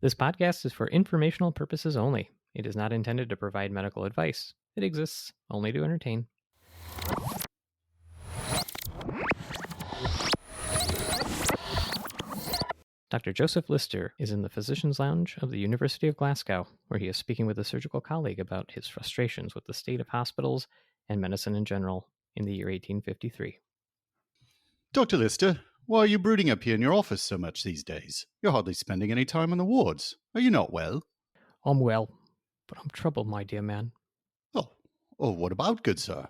This podcast is for informational purposes only. It is not intended to provide medical advice. It exists only to entertain. Dr. Joseph Lister is in the Physician's Lounge of the University of Glasgow, where he is speaking with a surgical colleague about his frustrations with the state of hospitals and medicine in general in the year 1853. Dr. Lister, why are you brooding up here in your office so much these days? You're hardly spending any time on the wards. Are you not well? I'm well, but I'm troubled, my dear man. Oh, what about, good sir?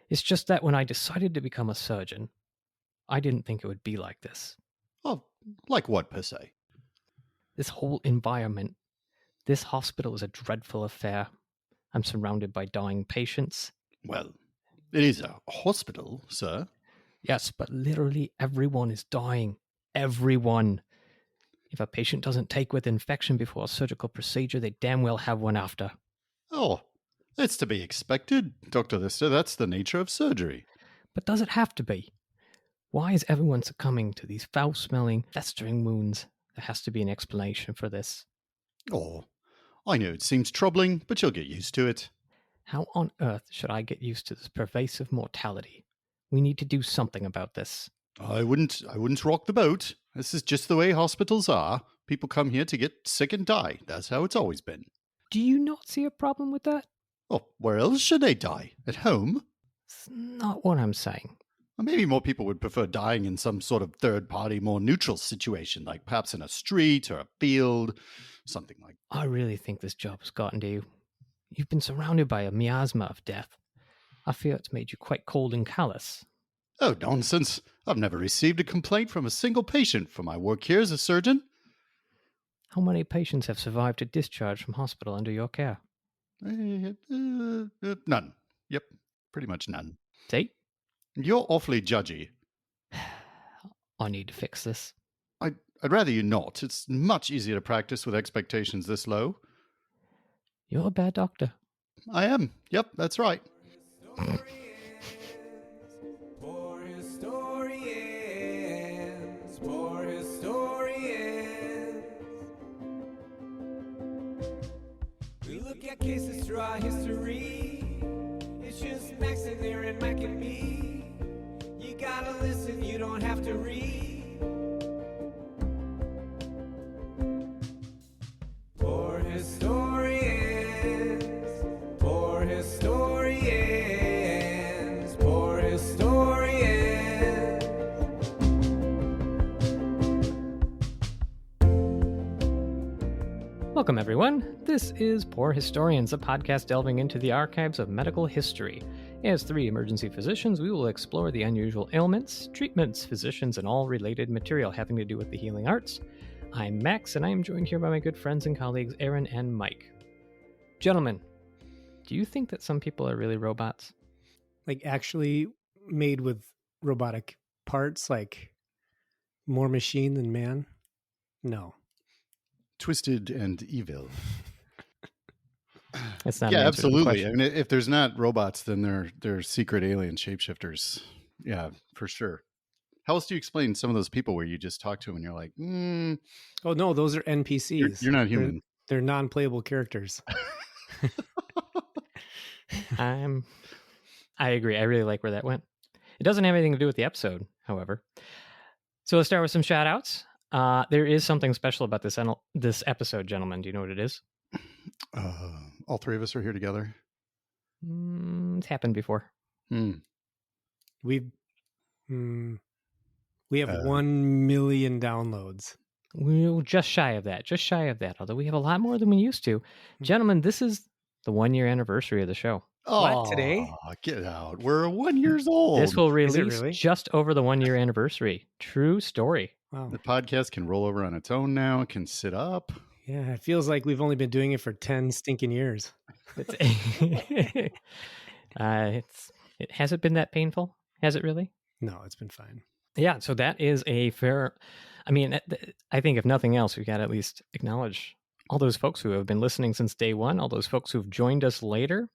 It's just that when I decided to become a surgeon, I didn't think it would be like this. Oh, like what, per se? This whole environment. This hospital is a dreadful affair. I'm surrounded by dying patients. Well, it is a hospital, sir. Yes, but literally everyone is dying. Everyone. If a patient doesn't take with infection before a surgical procedure, they damn well have one after. Oh, that's to be expected, Dr. Lister. That's the nature of surgery. But does it have to be? Why is everyone succumbing to these foul-smelling, festering wounds? There has to be an explanation for this. Oh, I know it seems troubling, but you'll get used to it. How on earth should I get used to this pervasive mortality? We need to do something about this. I wouldn't rock the boat. This is just the way hospitals are. People come here to get sick and die. That's how it's always been. Do you not see a problem with that? Oh, where else should they die? At home? It's not what I'm saying. Well, maybe more people would prefer dying in some sort of third-party, more neutral situation, like perhaps in a street or a field, something like that. I really think this job has gotten to you. You've been surrounded by a miasma of death. I fear it's made you quite cold and callous. Oh, nonsense. I've never received a complaint from a single patient for my work here as a surgeon. How many patients have survived a discharge from hospital under your care? None. Yep, pretty much none. See? You're awfully judgy. I need to fix this. I'd rather you not. It's much easier to practice with expectations this low. You're a bad doctor. I am. Yep, that's right. Poor historians, poor historians. We look at cases through our history. It's just Max and Aaron, Mike and me. You gotta listen, you don't have to read. Poor historians, poor historians, poor historians. Welcome, everyone. This is Poor Historians, a podcast delving into the archives of medical history. As three emergency physicians, we will explore the unusual ailments, treatments, physicians, and all related material having to do with the healing arts. I'm Max, and I am joined here by my good friends and colleagues, Aaron and Mike. Gentlemen, do you think that some people are really robots? Like actually made with robotic parts, like more machine than man? No. Twisted and evil. It's not Yeah, an answer to the absolutely. question. I mean, if there's not robots, then they're secret alien shapeshifters. Yeah, for sure. How else do you explain some of those people where you just talk to them and you're like, Oh no, those are NPCs. you're not human. They're non-playable characters. I agree. I really like where that went. It doesn't have anything to do with the episode, however. So let's start with some shout outs. There is something special about this episode, gentlemen. Do you know what it is? All three of us are here together. It's happened before. We have 1 million downloads. We're just shy of that, although we have a lot more than we used to. Gentlemen, this is the 1 year anniversary of the show. What, today? Get out. We're 1 year old. This will Is it release really? just over the 1 year anniversary. True story. Wow. The podcast can roll over on its own now. It can sit up. Yeah, it feels like we've only been doing it for 10 stinking years. It hasn't been that painful, has it really? No, it's been fine. Yeah, so that is a fair. I mean, I think if nothing else, we got to at least acknowledge all those folks who have been listening since day one, all those folks who've joined us later.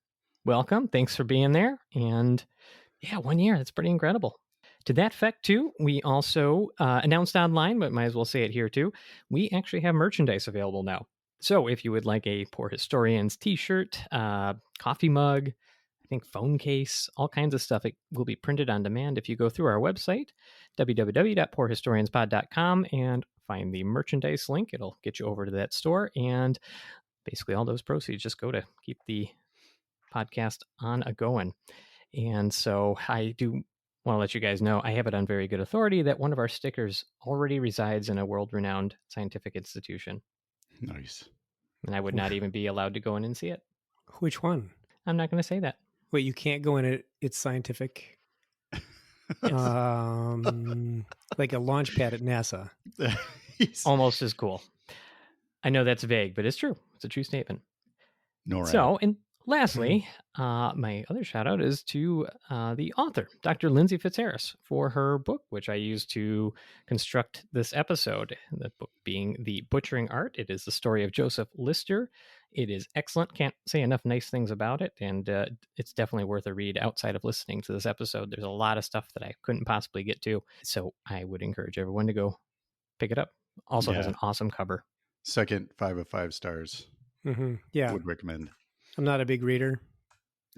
Welcome. Thanks for being there. And yeah, 1 year. That's pretty incredible. To that effect, too, we also announced online, but might as well say it here, too. We actually have merchandise available now. So if you would like a Poor Historians t-shirt, coffee mug, I think phone case, all kinds of stuff, it will be printed on demand if you go through our website, www.poorhistorianspod.com, and find the merchandise link. It'll get you over to that store, and basically all those proceeds just go to keep the podcast on a going. And so I do want to let you guys know, I have it on very good authority that one of our stickers already resides in a world-renowned scientific institution. Nice. And I would not even be allowed to go in and see it. Which one? I'm not going to say that. Wait, you can't go in it. It's scientific. Yes. Like a launch pad at NASA. Almost as cool. I know that's vague, but it's true. It's a true statement. NORAD. So, and lastly, my other shout out is to the author, Dr. Lindsey Fitzharris, for her book, which I used to construct this episode. The book being The Butchering Art. It is the story of Joseph Lister. It is excellent. Can't say enough nice things about it. And it's definitely worth a read outside of listening to this episode. There's a lot of stuff that I couldn't possibly get to. So I would encourage everyone to go pick it up. Also has an awesome cover. Second 5 of 5 stars. Mm-hmm. Yeah. Would recommend. I'm not a big reader.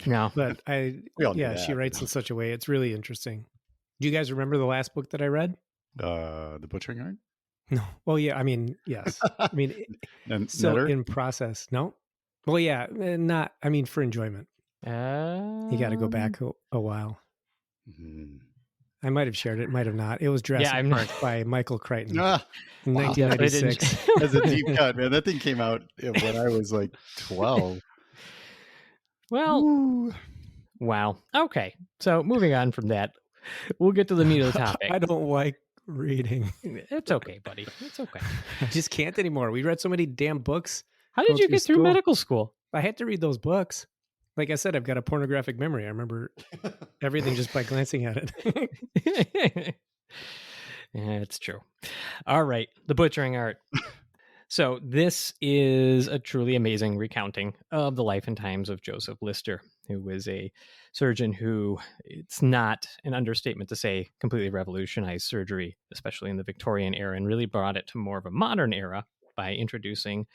No. But she writes in such a way. It's really interesting. Do you guys remember the last book that I read? The Butchering Art? No. Well, yeah. I mean, yes. I mean, so Netter? in process. No. Well, yeah. Not. I mean, for enjoyment. You got to go back a while. Mm. I might have shared it. Might have not. It was Jurassic Park by Michael Crichton in 1996. That's a deep cut, man. That thing came out when I was like 12. Well, Ooh. Wow. Okay. So moving on from that, we'll get to the meat of the topic. I don't like reading. It's okay, buddy. It's okay. I just can't anymore. We read so many damn books. How did you get through medical school? I had to read those books. Like I said, I've got a pornographic memory. I remember everything just by glancing at it. Yeah, it's true. All right. The Butchering Art. So this is a truly amazing recounting of the life and times of Joseph Lister, who was a surgeon who, it's not an understatement to say, completely revolutionized surgery, especially in the Victorian era, and really brought it to more of a modern era by introducing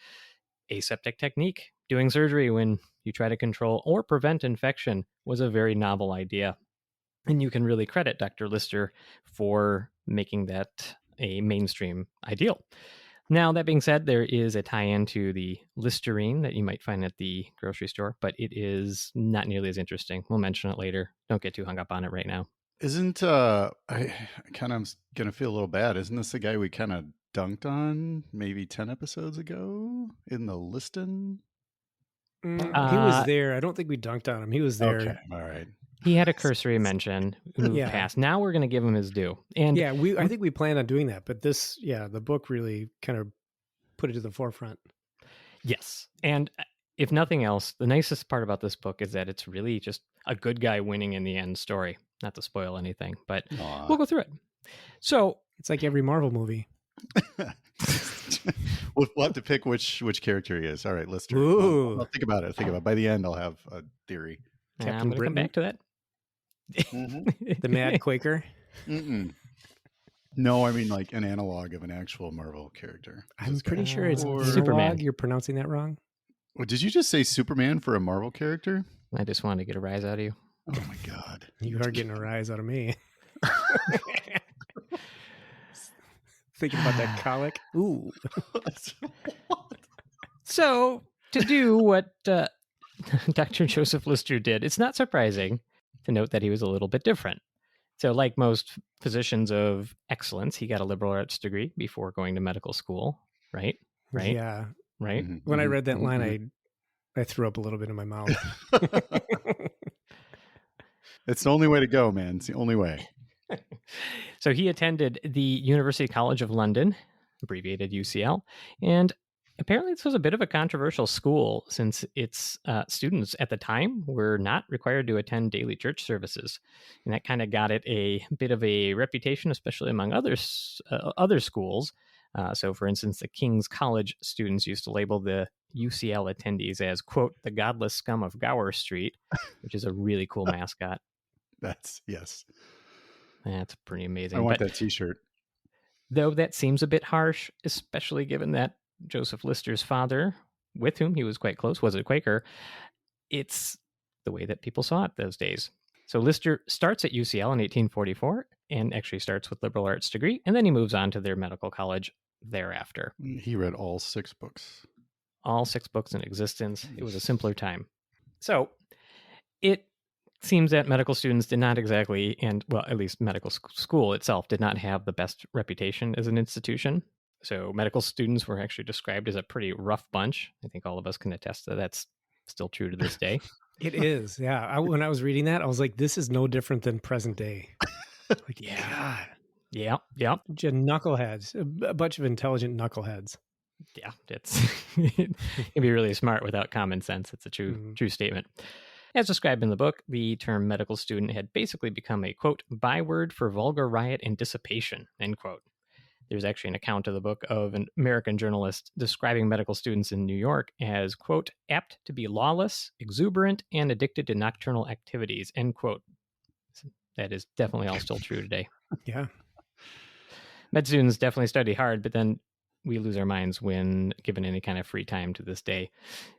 aseptic technique. Doing surgery when you try to control or prevent infection was a very novel idea. And you can really credit Dr. Lister for making that a mainstream ideal. Now, that being said, there is a tie-in to the Listerine that you might find at the grocery store, but it is not nearly as interesting. We'll mention it later. Don't get too hung up on it right now. Isn't, I kind of going to feel a little bad. Isn't this the guy we kind of dunked on maybe 10 episodes ago in the listing? He was there. I don't think we dunked on him. He was there. Okay, all right. He had a cursory mention in the past. Now we're going to give him his due. And yeah, I think we planned on doing that, but this, the book really kind of put it to the forefront. Yes. And if nothing else, the nicest part about this book is that it's really just a good guy winning in the end story. Not to spoil anything, but we'll go through it. So it's like every Marvel movie. We'll have to pick which character he is. All right, Lister. Ooh. I'll think about it. By the end, I'll have a theory. I'm going to come back to that. Mm-hmm. The Mad Quaker? Mm-mm. No, I mean like an analog of an actual Marvel character. I'm pretty sure it's Superman. You're pronouncing that wrong. Well, did you just say Superman for a Marvel character? I just wanted to get a rise out of you. Oh my God. You are getting a rise out of me. Thinking about that colic. Ooh. So, to do what Dr. Joseph Lister did, it's not surprising to note that he was a little bit different. So, like most physicians of excellence, he got a liberal arts degree before going to medical school, right? Yeah. Right? Mm-hmm. When I read that line, I threw up a little bit in my mouth. It's the only way to go, man. It's the only way. So he attended the University College of London, abbreviated UCL, and apparently this was a bit of a controversial school since its students at the time were not required to attend daily church services. And that kind of got it a bit of a reputation, especially among other schools. So, for instance, the King's College students used to label the UCL attendees as, quote, the godless scum of Gower Street, which is a really cool mascot. Yes. That's pretty amazing. I want But that T-shirt. though that seems a bit harsh, especially given that Joseph Lister's father, with whom he was quite close, was a Quaker, it's the way that people saw it those days. So Lister starts at UCL in 1844 and actually starts with liberal arts degree, and then he moves on to their medical college thereafter. He read all 6 books. All 6 books in existence. It was a simpler time. So it seems that medical students did not exactly, and well, at least medical school itself did not have the best reputation as an institution. So medical students were actually described as a pretty rough bunch. I think all of us can attest that that's still true to this day. It is. Yeah. When I was reading that, I was like, this is no different than present day. Like, God. Yeah. Yeah. Bunch of knuckleheads, a bunch of intelligent knuckleheads. Yeah. It's you can be really smart without common sense. It's a true statement. As described in the book, the term medical student had basically become a, quote, byword for vulgar riot and dissipation, end quote. There's actually an account of the book of an American journalist describing medical students in New York as, quote, apt to be lawless, exuberant, and addicted to nocturnal activities, end quote. That is definitely all still true today. Yeah. Med students definitely study hard, but then we lose our minds when given any kind of free time to this day.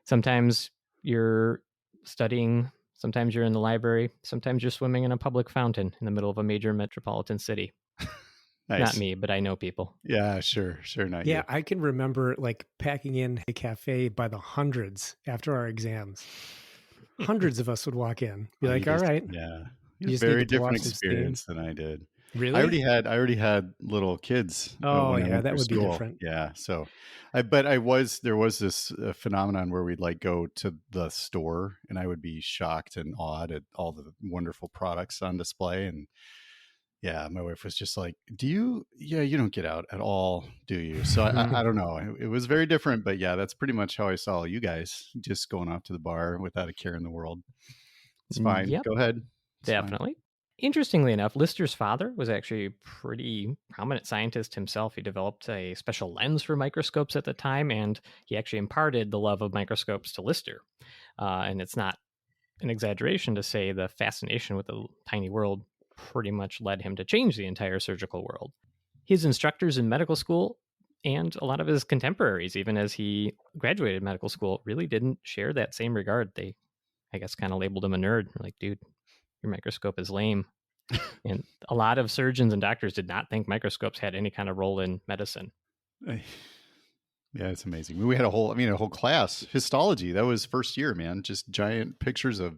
Sometimes you're studying, sometimes you're in the library, sometimes you're swimming in a public fountain in the middle of a major metropolitan city. Nice. Not me, but I know people. Yeah, sure. Not Yeah, you. I can remember like packing in a cafe by the hundreds after our exams. Hundreds of us would walk in, be like, all right. Yeah. You You just had a need very to blow different off some experience than I did. Really? I already had little kids. Oh, when I yeah, went that through would be school. different. Yeah, so there was this phenomenon where we'd like go to the store, and I would be shocked and awed at all the wonderful products on display. And yeah, my wife was just like, you don't get out at all, do you? So I don't know. It was very different, but yeah, that's pretty much how I saw you guys, just going off to the bar without a care in the world. It's fine. Yep. Go ahead. It's Definitely. Interestingly enough, Lister's father was actually a pretty prominent scientist himself. He developed a special lens for microscopes at the time, and he actually imparted the love of microscopes to Lister. And it's not an exaggeration to say the fascination with the tiny world pretty much led him to change the entire surgical world. His instructors in medical school and a lot of his contemporaries, even as he graduated medical school, really didn't share that same regard. They, I guess, kind of labeled him a nerd. They're like, dude, your microscope is lame. And a lot of surgeons and doctors did not think microscopes had any kind of role in medicine. Yeah, it's amazing. We had a whole class, histology. That was first year, man. Just giant pictures of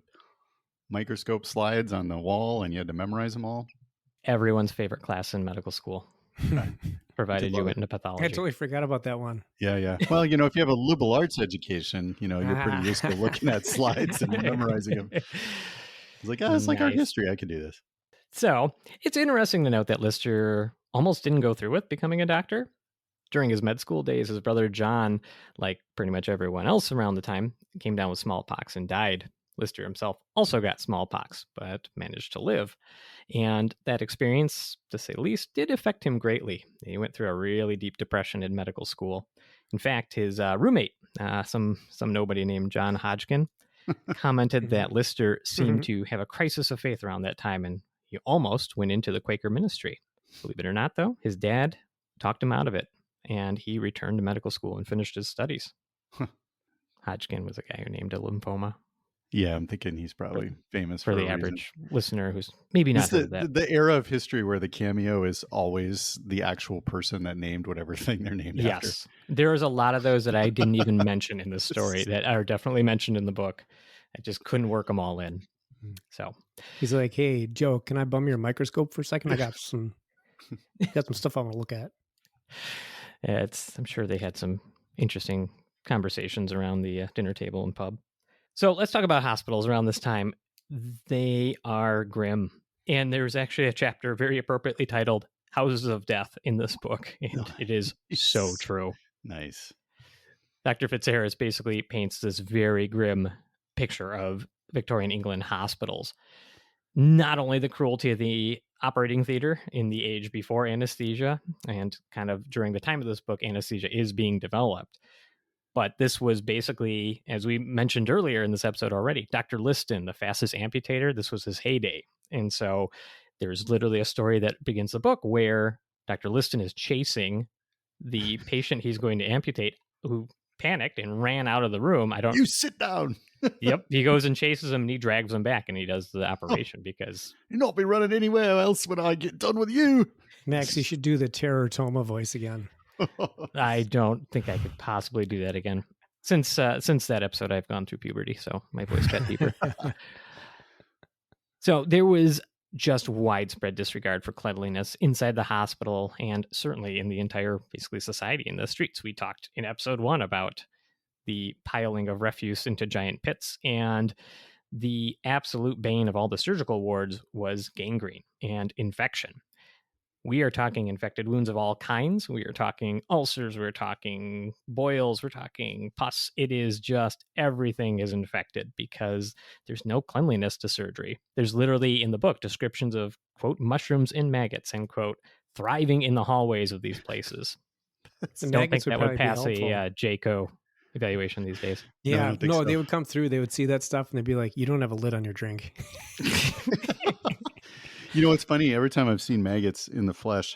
microscope slides on the wall, and you had to memorize them all. Everyone's favorite class in medical school, provided you went into pathology. I totally forgot about that one. Yeah. Well, if you have a liberal arts education, you're pretty used to looking at slides and memorizing them. It's like, it's like art history. I can do this. So it's interesting to note that Lister almost didn't go through with becoming a doctor. During his med school days, his brother John, like pretty much everyone else around the time, came down with smallpox and died. Lister himself also got smallpox, but managed to live. And that experience, to say the least, did affect him greatly. He went through a really deep depression in medical school. In fact, his roommate, some nobody named John Hodgkin, commented that Lister seemed to have a crisis of faith around that time, and he almost went into the Quaker ministry. Believe it or not, though, his dad talked him out of it, and he returned to medical school and finished his studies. Hodgkin was a guy who named a lymphoma. Yeah, I'm thinking he's probably famous for the average listener who's maybe not heard that. The era of history where the cameo is always the actual person that named whatever thing they're named after. Yes. There's a lot of those that I didn't even mention in the story that are definitely mentioned in the book. I just couldn't work them all in. So he's like, hey, Joe, can I bum your microscope for a second? I got some stuff I want to look at. I'm sure they had some interesting conversations around the dinner table and pub. So let's talk about hospitals around this time. They are grim. And there's actually a chapter very appropriately titled Houses of Death in this book. And it is so true. Nice. Dr. Fitzharris basically paints this very grim picture of Victorian England hospitals. Not only the cruelty of the operating theater in the age before anesthesia, and kind of during the time of this book, anesthesia is being developed. But this was basically, as we mentioned earlier in this episode already, Dr. Liston, the fastest amputator, this was his heyday. And so There's literally a story that begins the book where Dr. Liston is chasing the patient he's going to amputate, who panicked and ran out of the room. You sit down. Yep. He goes and chases him and he drags him back and he does the operation because You'll not be running anywhere else when I get done with you. Max, you should do the Terror Toma voice again. I don't think I could possibly do that again. Since that episode, I've gone through puberty, so my voice got deeper. So there was just widespread disregard for cleanliness inside the hospital and certainly in the entire, basically, society in the streets. We talked in episode 1 about the piling of refuse into giant pits, and the absolute bane of all the surgical wards was gangrene and infection. We are talking infected wounds of all kinds. We are talking ulcers. We're talking boils. We're talking pus. It is just everything is infected because there's no cleanliness to surgery. There's literally in the book descriptions of, quote, mushrooms and maggots, end quote, thriving in the hallways of these places. Don't think that would pass a JACO evaluation these days. Yeah, no, they would come through. They would see that stuff and they'd be like, you don't have a lid on your drink. You know what's funny? Every time I've seen maggots in the flesh,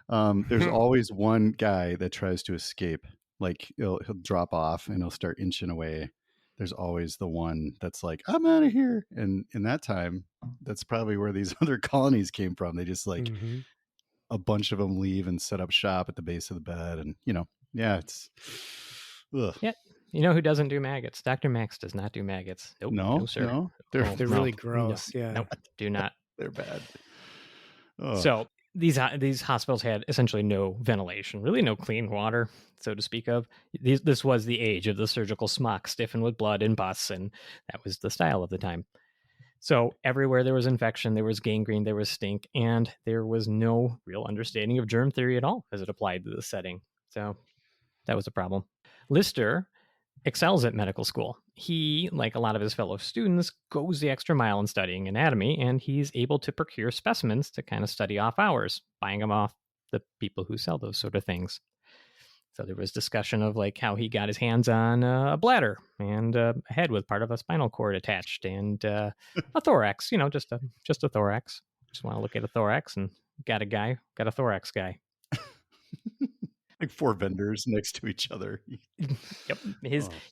there's always one guy that tries to escape. Like he'll drop off and he'll start inching away. There's always the one that's like, I'm out of here. And in that time, that's probably where these other colonies came from. They just like a bunch of them leave and set up shop at the base of the bed. And, yeah, it's... Ugh. Yeah. You know who doesn't do maggots? Dr. Max does not do maggots. Nope, no, sir. No. They're really gross. No, yeah. Nope, do not. They're bad. Oh. So these hospitals had essentially no ventilation, really no clean water, so to speak of. This was the age of the surgical smock, stiffened with blood and pus, and that was the style of the time. So everywhere there was infection, there was gangrene, there was stink, and there was no real understanding of germ theory at all as it applied to the setting. So that was a problem. Lister excels at medical school. He, like a lot of his fellow students, goes the extra mile in studying anatomy, and he's able to procure specimens to kind of study off hours, buying them off the people who sell those sort of things. So there was discussion of like how he got his hands on a bladder and a head with part of a spinal cord attached and a thorax, just a thorax. Just want to look at a thorax and got a thorax guy. Like 4 vendors next to each other. Yep.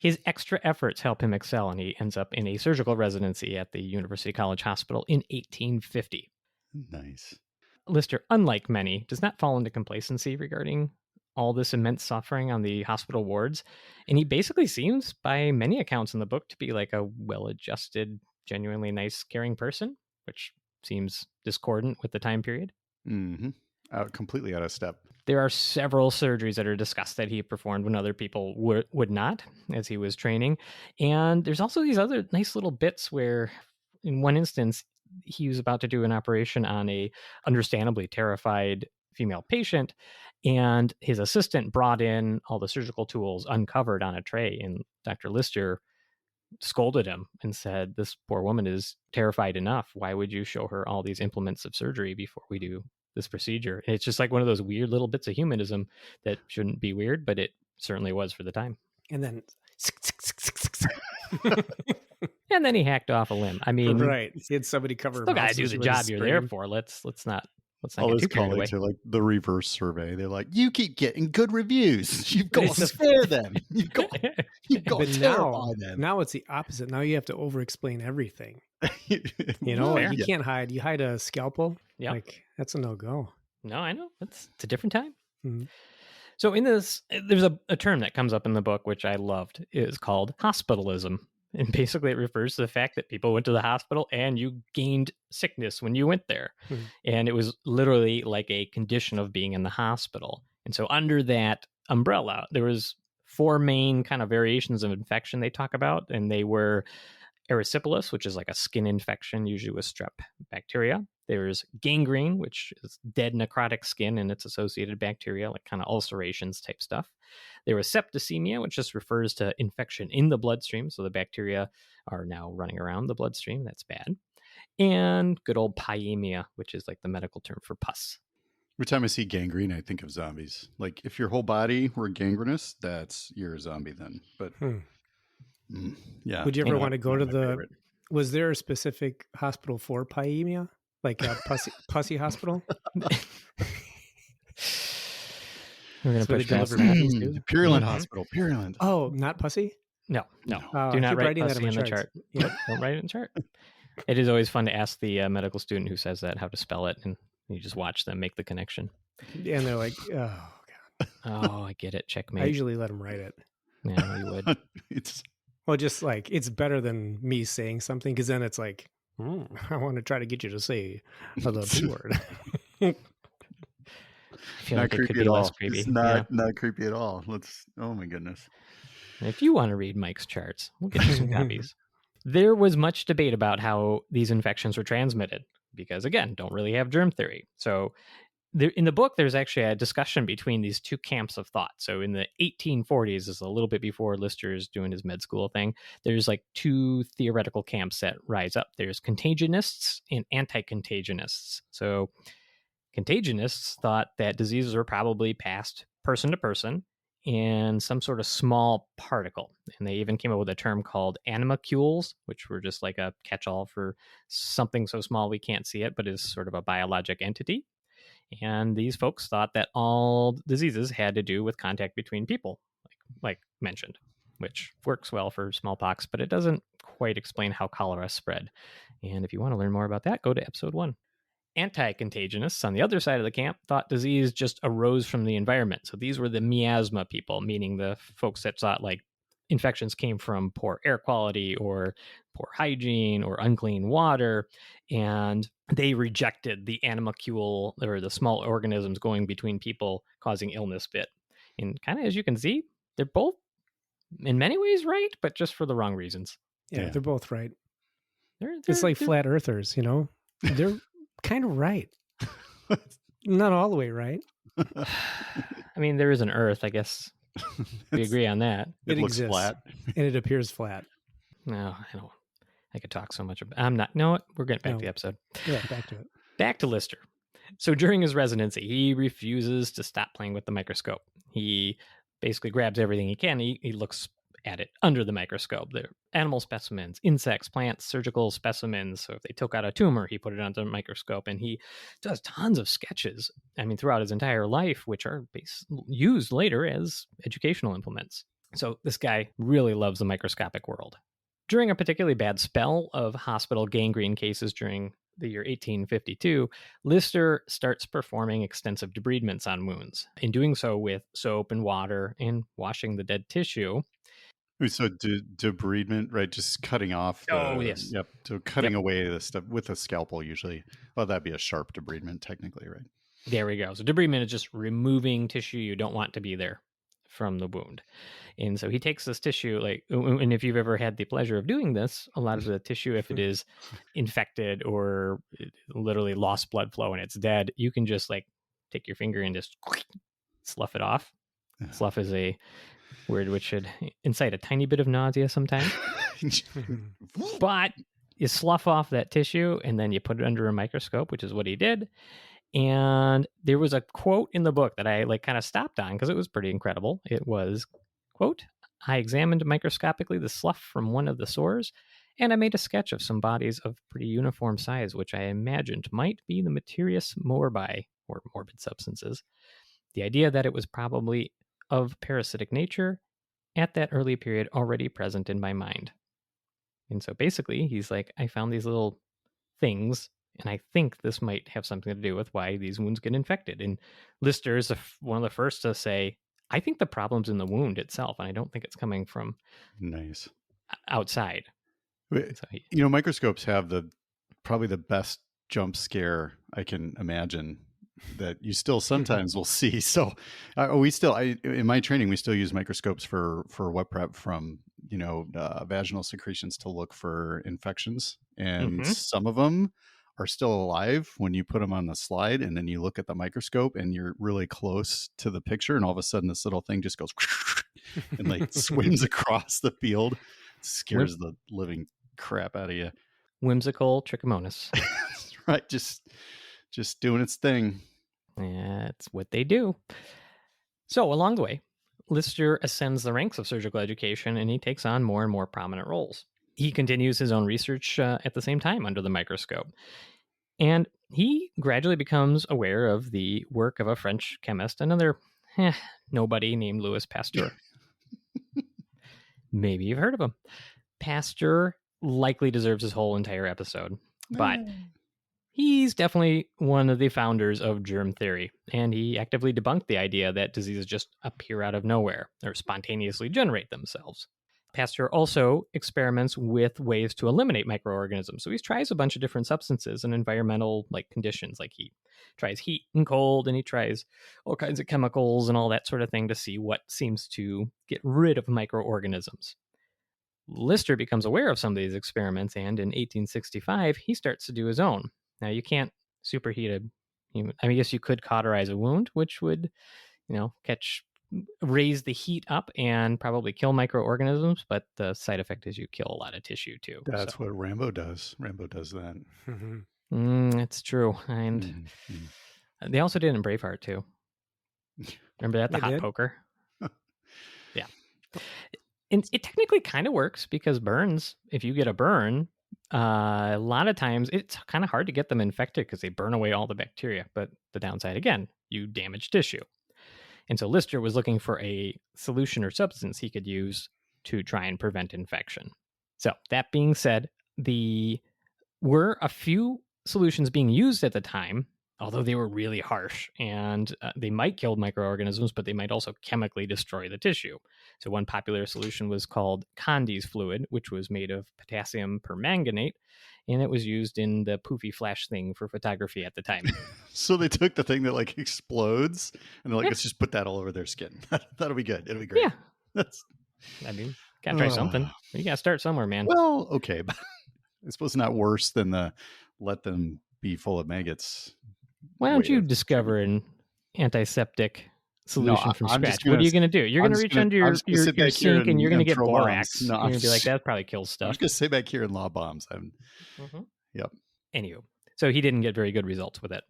His extra efforts help him excel, and he ends up in a surgical residency at the University College Hospital in 1850. Nice. Lister, unlike many, does not fall into complacency regarding all this immense suffering on the hospital wards, and he basically seems, by many accounts in the book, to be like a well-adjusted, genuinely nice, caring person, which seems discordant with the time period. Mm-hmm. Completely out of step. There are several surgeries that are discussed that he performed when other people would not, as he was training. And there's also these other nice little bits where, in one instance, he was about to do an operation on a understandably terrified female patient, and his assistant brought in all the surgical tools uncovered on a tray, and Dr. Lister scolded him and said, this poor woman is terrified enough. Why would you show her all these implements of surgery before we do this procedure? And it's just like one of those weird little bits of humanism that shouldn't be weird, but it certainly was for the time. And then and then he hacked off a limb. I mean, right. He had somebody cover. Still gotta do the job you're there for. Let's not all get his too carried away. colleagues are like the reverse survey. They're like, you keep getting good reviews. You've got to spare them. You've got to terrify them. Now it's the opposite. Now you have to over-explain everything. You can't hide. You hide a scalpel. Yeah, like that's a no-go. No, I know. It's a different time. Mm-hmm. So in this, there's a term that comes up in the book, which I loved. It's called hospitalism. And basically it refers to the fact that people went to the hospital and you gained sickness when you went there. Mm-hmm. And it was literally like a condition of being in the hospital. And so under that umbrella, there was 4 main kind of variations of infection they talk about. And they were erysipelas, which is like a skin infection, usually with strep bacteria. There's gangrene, which is dead necrotic skin and its associated bacteria, like kind of ulcerations type stuff. There was septicemia, which just refers to infection in the bloodstream. So the bacteria are now running around the bloodstream. That's bad. And good old pyemia, which is like the medical term for pus. Every time I see gangrene, I think of zombies. Like if your whole body were gangrenous, you're a zombie then. But yeah. Would you ever want to go to was there a specific hospital for pyemia? Like a pussy hospital? We're going to That's where push they for deliver more. babies too? Purulent Mhm. Hospital. Purulent. Oh, not pussy? No. No. Do not keep write writing that pussy on in my the charts. chart. Yeah. Nope, don't write it in the chart. It is always fun to ask the medical student who says that how to spell it, and you just watch them make the connection. And they're like, oh, God. Oh, I get it. I Checkmate. usually let them write it. Yeah, you would. It's Well, just like, it's better than me saying something because then it's like, I want to try to get you to say the P word. I feel not like it could creepy be at less all. creepy. It's Yeah. not creepy at all. Oh my goodness. If you want to read Mike's charts, we'll get you some copies. There was much debate about how these infections were transmitted because, again, don't really have germ theory. So in the book, there's actually a discussion between these two camps of thought. So in the 1840s, is a little bit before Lister's doing his med school thing, there's like two theoretical camps that rise up. There's contagionists and anti-contagionists. So contagionists thought that diseases were probably passed person to person in some sort of small particle. And they even came up with a term called animalcules, which were just like a catch-all for something so small we can't see it, but is sort of a biologic entity. And these folks thought that all diseases had to do with contact between people, like mentioned, which works well for smallpox, but it doesn't quite explain how cholera spread. And if you want to learn more about that, go to episode 1. Anti-contagionists on the other side of the camp thought disease just arose from the environment. So these were the miasma people, meaning the folks that thought like infections came from poor air quality or poor hygiene or unclean water. And they rejected the animalcule or the small organisms going between people causing illness bit. And kind of as you can see, they're both in many ways right, but just for the wrong reasons. Yeah, they're both right. It's like flat earthers, They're kind of right. Not all the way right. I mean, there is an Earth, I guess. We agree on that. It looks exists, flat. And it appears flat. No, I don't. I could talk so much about. I'm not. No, we're getting back to the episode. Yeah, back to it. Back to Lister. So during his residency, he refuses to stop playing with the microscope. He basically grabs everything he can. He looks at it under the microscope. There are animal specimens, insects, plants, surgical specimens. So if they took out a tumor, he put it under the microscope, and he does tons of sketches. I mean, throughout his entire life, which are used later as educational implements. So this guy really loves the microscopic world. During a particularly bad spell of hospital gangrene cases during the year 1852, Lister starts performing extensive debridements on wounds. In doing so with soap and water and washing the dead tissue. So debridement, right? Just cutting off. Yes. Yep. So cutting away the stuff with a scalpel usually. Well, that'd be a sharp debridement technically, right? There we go. So debridement is just removing tissue you don't want to be there from the wound. And so he takes this tissue, and if you've ever had the pleasure of doing this, a lot of the tissue, if it is infected or literally lost blood flow and it's dead, you can just take your finger and just slough it off. Slough is a word which should incite a tiny bit of nausea sometimes. But you slough off that tissue and then you put it under a microscope, which is what he did. And there was a quote in the book that I kind of stopped on because it was pretty incredible. It was, quote, "I examined microscopically the slough from one of the sores, and I made a sketch of some bodies of pretty uniform size, which I imagined might be the materius morbi, or morbid substances. The idea that it was probably of parasitic nature at that early period already present in my mind." And so basically, he's like, I found these little things, and I think this might have something to do with why these wounds get infected. And Lister is one of the first to say, I think the problem's in the wound itself, and I don't think it's coming from outside. So microscopes have probably the best jump scare I can imagine that you still sometimes will see. So in my training, we still use microscopes for wet prep from, vaginal secretions to look for infections. And some of them are still alive when you put them on the slide, and then you look at the microscope and you're really close to the picture, and all of a sudden this little thing just goes and swims across the field. It scares the living crap out of you. Whimsical trichomonas. Right. Just doing its thing. Yeah, it's what they do. So along the way, Lister ascends the ranks of surgical education, and he takes on more and more prominent roles. He continues his own research at the same time under the microscope. And he gradually becomes aware of the work of a French chemist, another nobody named Louis Pasteur. Maybe you've heard of him. Pasteur likely deserves his whole entire episode, but he's definitely one of the founders of germ theory, and he actively debunked the idea that diseases just appear out of nowhere or spontaneously generate themselves. Pasteur also experiments with ways to eliminate microorganisms. So he tries a bunch of different substances in environmental conditions. Like he tries heat and cold, and he tries all kinds of chemicals and all that sort of thing to see what seems to get rid of microorganisms. Lister becomes aware of some of these experiments, and in 1865, he starts to do his own. Now, you can't superheat a human. I guess you could cauterize a wound, which would, raise the heat up and probably kill microorganisms, but the side effect is you kill a lot of tissue too. That's what Rambo does. Rambo does that. It's true. And they also did it in Braveheart too. Remember that? The hot poker? Yeah. And it technically kind of works because burns, if you get a burn, a lot of times it's kind of hard to get them infected because they burn away all the bacteria. But the downside, again, you damage tissue. And so Lister was looking for a solution or substance he could use to try and prevent infection. So that being said, there were a few solutions being used at the time, although they were really harsh, and they might kill microorganisms, but they might also chemically destroy the tissue. So one popular solution was called Condy's fluid, which was made of potassium permanganate, and it was used in the poofy flash thing for photography at the time. So they took the thing that explodes, and they're like, let's just put that all over their skin. That'll be good. It'll be great. Yeah. Gotta try something. You gotta start somewhere, man. Well, okay, but I suppose not worse than the let them be full of maggots. Why don't you discover an antiseptic solution from scratch? What are you going to do? You're going to reach under your sink and you're going to get borax. You're going to be like, that probably kills stuff. I'm just going to sit back here and lob bombs. Yep. Anywho, so he didn't get very good results with it.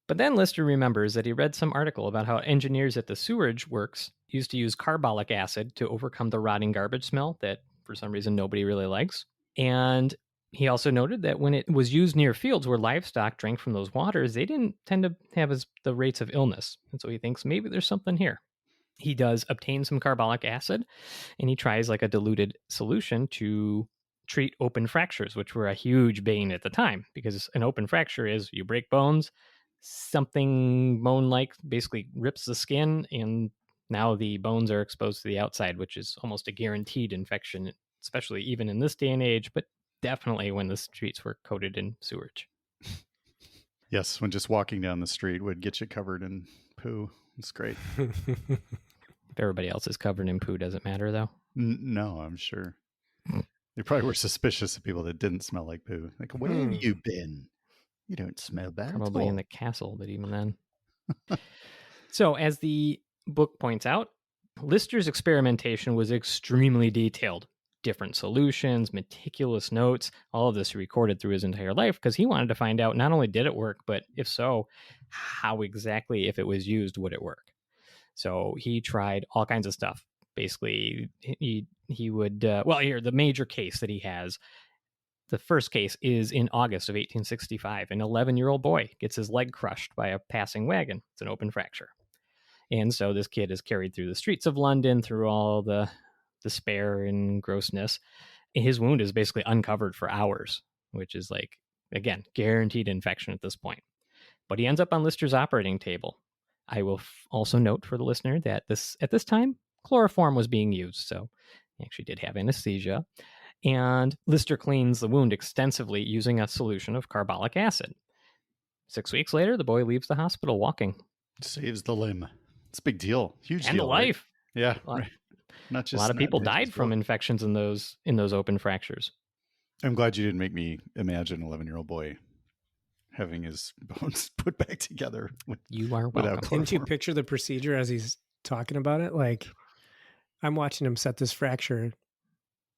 But then Lister remembers that he read some article about how engineers at the sewerage works used to use carbolic acid to overcome the rotting garbage smell that for some reason nobody really likes. And he also noted that when it was used near fields where livestock drank from those waters, they didn't tend to have the rates of illness. And so he thinks maybe there's something here. He does obtain some carbolic acid, and he tries a diluted solution to treat open fractures, which were a huge bane at the time, because an open fracture is you break bones, something bone-like basically rips the skin, and now the bones are exposed to the outside, which is almost a guaranteed infection, especially even in this day and age, but definitely when the streets were coated in sewage. Yes, when just walking down the street would get you covered in poo. It's great. If everybody else is covered in poo, does it matter, though? No, I'm sure. They probably were suspicious of people that didn't smell like poo. Like, where have you been? You don't smell bad. Probably in the castle, but even then. So, as the book points out, Lister's experimentation was extremely detailed. Different solutions, meticulous notes, all of this recorded through his entire life because he wanted to find out not only did it work, but if so, how exactly, if it was used, would it work? So he tried all kinds of stuff. Basically, he would, here, the major case that he has, the first case is in August of 1865. An 11-year-old boy gets his leg crushed by a passing wagon. It's an open fracture. And so this kid is carried through the streets of London, through all the despair and grossness. His wound is basically uncovered for hours, which is again, guaranteed infection at this point. But he ends up on Lister's operating table. I will also note for the listener that at this time, chloroform was being used, so he actually did have anesthesia. And Lister cleans the wound extensively using a solution of carbolic acid. 6 weeks later, the boy leaves the hospital walking. Saves the limb. It's a big deal. Huge and deal. And the life. Right? Yeah. Right. A lot of people died from infections in those open fractures. I'm glad you didn't make me imagine an 11-year-old boy having his bones put back together. You are welcome. Didn't you picture the procedure as he's talking about it? I'm watching him set this fracture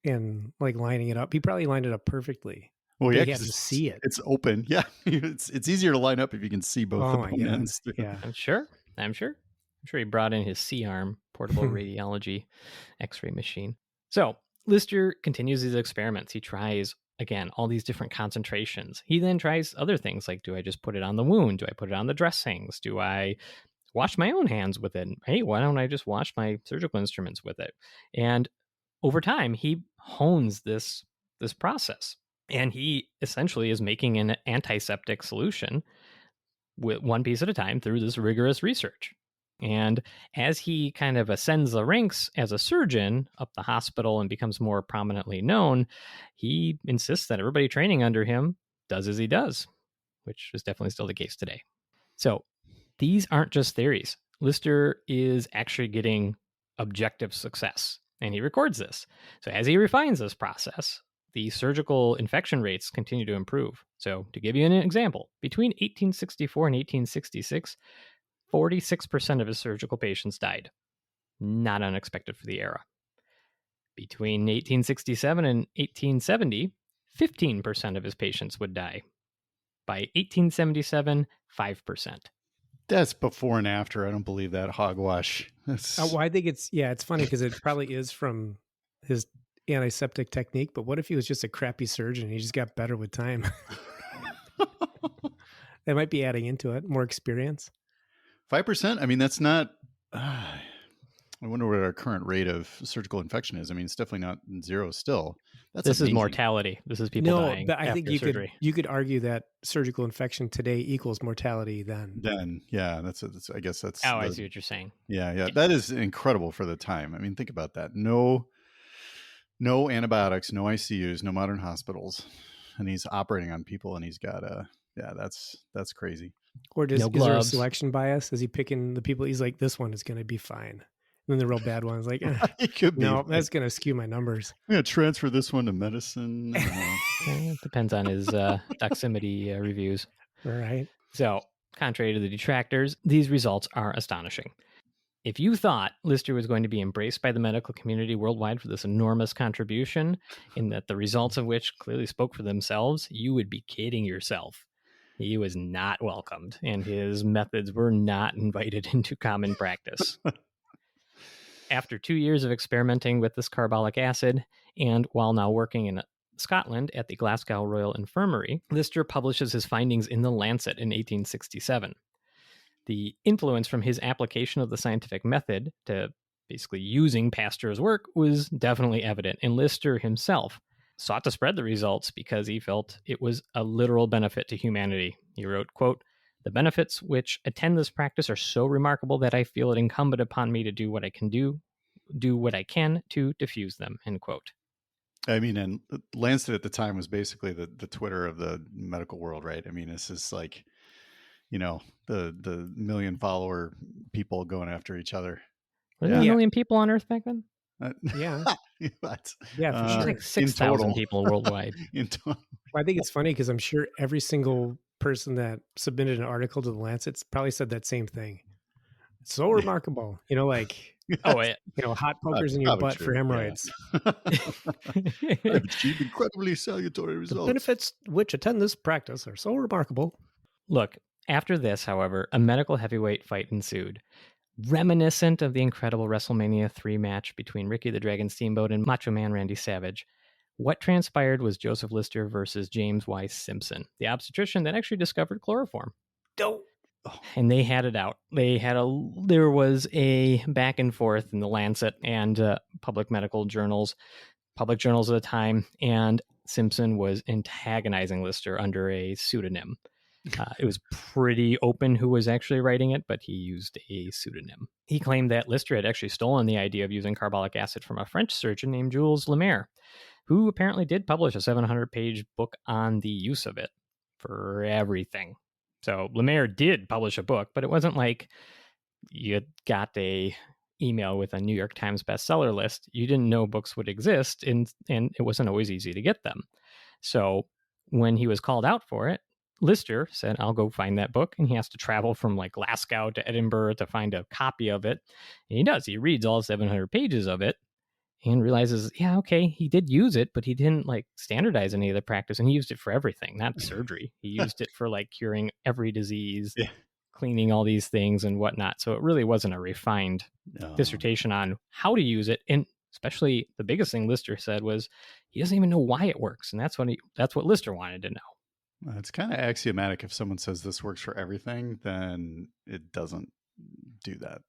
and lining it up. He probably lined it up perfectly. Well, yeah, you have to see it. It's open. Yeah, it's easier to line up if you can see both the bone ends. Yeah, I'm sure he brought in his C-arm, portable radiology X-ray machine. So Lister continues these experiments. He tries again, all these different concentrations. He then tries other things like, do I just put it on the wound? Do I put it on the dressings? Do I wash my own hands with it? Hey, why don't I just wash my surgical instruments with it? And over time, he hones this process. And he essentially is making an antiseptic solution with one piece at a time through this rigorous research. And as he kind of ascends the ranks as a surgeon up the hospital and becomes more prominently known, he insists that everybody training under him does as he does, which is definitely still the case today. So these aren't just theories. Lister is actually getting objective success, and he records this. So as he refines this process, the surgical infection rates continue to improve. So to give you an example, between 1864 and 1866, 46% of his surgical patients died. Not unexpected for the era. Between 1867 and 1870, 15% of his patients would die. By 1877, 5%. That's before and after. I don't believe that hogwash. Well, I think it's funny because it probably is from his antiseptic technique, but what if he was just a crappy surgeon and he just got better with time? They might be adding into it, more experience. 5%? I mean, that's not... I wonder what our current rate of surgical infection is. I mean, it's definitely not zero still. This is mortality. This is people dying. No, but I after think surgery. you could argue that surgical infection today equals mortality then. Then, yeah, I guess that's... I see what you're saying. Yeah. That is incredible for the time. I mean, think about that. No antibiotics, no ICUs, no modern hospitals. And he's operating on people and he's got that's crazy. Or is there a selection bias? Is he picking the people? He's like, this one is going to be fine. And then the real bad one's like, it could be. No, that's going to skew my numbers. I'm going to transfer this one to medicine. It depends on his doximity reviews. All right. So, contrary to the detractors, these results are astonishing. If you thought Lister was going to be embraced by the medical community worldwide for this enormous contribution, and that the results of which clearly spoke for themselves, you would be kidding yourself. He was not welcomed, and his methods were not invited into common practice. After 2 years of experimenting with this carbolic acid, and while now working in Scotland at the Glasgow Royal Infirmary, Lister publishes his findings in The Lancet in 1867. The influence from his application of the scientific method to basically using Pasteur's work was definitely evident, and Lister himself sought to spread the results because he felt it was a literal benefit to humanity. He wrote, quote, "The benefits which attend this practice are so remarkable that I feel it incumbent upon me to do what I can to diffuse them," end quote. I mean, and Lancet at the time was basically the Twitter of the medical world, right? I mean, this is like, the million follower people going after each other. Were there a million people on Earth back then? Yeah. What? Yeah, for sure. Like 6,000 people worldwide. I think it's funny because I'm sure every single person that submitted an article to the Lancet probably said that same thing. It's so remarkable. Hot pokers in your butt for hemorrhoids. I've achieved incredibly salutary results. The benefits which attend this practice are so remarkable. Look, after this, however, a medical heavyweight fight ensued. Reminiscent of the incredible WrestleMania 3 match between Ricky the Dragon Steamboat and Macho Man Randy Savage, what transpired was Joseph Lister versus James Y. Simpson, the obstetrician that actually discovered chloroform. Dope. And they had it out. There was a back and forth in the Lancet and public medical journals, public journals at the time, and Simpson was antagonizing Lister under a pseudonym. It was pretty open who was actually writing it, but he used a pseudonym. He claimed that Lister had actually stolen the idea of using carbolic acid from a French surgeon named Jules Lemaire, who apparently did publish a 700-page book on the use of it for everything. So Lemaire did publish a book, but it wasn't like you got a email with a New York Times bestseller list. You didn't know books would exist, and it wasn't always easy to get them. So when he was called out for it, Lister said, "I'll go find that book." And he has to travel from like Glasgow to Edinburgh to find a copy of it. And he does. He reads all 700 pages of it and realizes, yeah, okay, he did use it, but he didn't like standardize any of the practice. And he used it for everything, not surgery. He used it for like curing every disease, cleaning all these things and whatnot. So it really wasn't a refined dissertation on how to use it. And Especially the biggest thing Lister said was he doesn't even know why it works. And that's what Lister wanted to know. It's kind of axiomatic. If someone says this works for everything, then it doesn't do that.